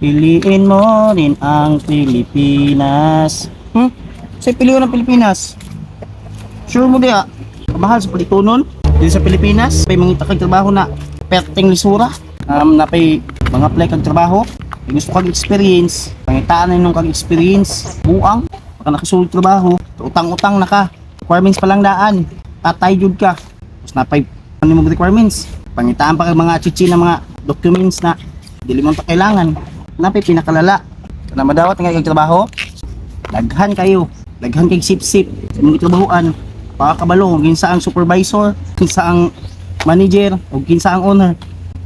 Piliin mo rin ang Pilipinas. Sa'yo piliin ang Pilipinas. Sure mo diya? Kamahal sa palitunon. Dito sa Pilipinas, may mga itakag trabaho na perting lisura. Na pay mga apply kag trabaho. May gusto kag experience. Pangitaan na nung kag experience. Buang. Baka nakasulod trabaho. Utang-utang na ka. Requirements pa lang daan. Patay jud ka. Tapos napay ano mo requirements. Pangitaan pa kag mga chichi na mga documents na dili mo ta kailangan. Napay pinakalala. Na madawat nga kag trabaho. Daghan kayo. Daghan kay sip-sip. Sa mga trabahoan. Pakakabalo, kinsa ang supervisor, kinsa ang manager, o kinsa ang owner.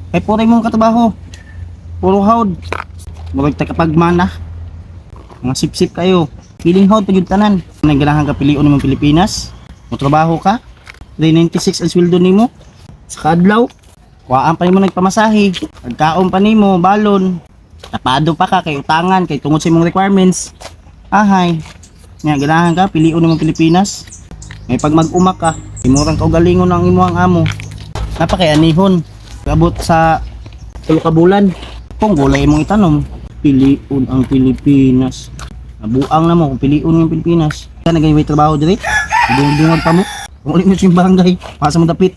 Kay puro mong katrabaho. Puro hawd. Murag takapagmana. Mga sip-sip kayo. Piling hawd pagyud tanan. Naganahan ka pilion ng Pilipinas. Motrabaho ka. 396 ang sweldo nimo. Sa kadlaw, kuhaan pa nimo nagpamasahe. Pagkaon pa nimo balon. Tapado pa ka kay utangan kay tungod sa imong requirements. Ahay. Nga ganahan ka pilion ng Pilipinas. May pag mag-umak ka, imurang kaugalingon ang imuhang amo. Napakayanihon. Abot sa 3 ka bulan. Kung gulay mong itanom, piliun ang Pilipinas. Nabuang na mo kung piliun ang Pilipinas. Kaya nagay may trabaho diri. Dungdungag pa mo. Kung ulit mo siyang barangay, pasa mo dapit.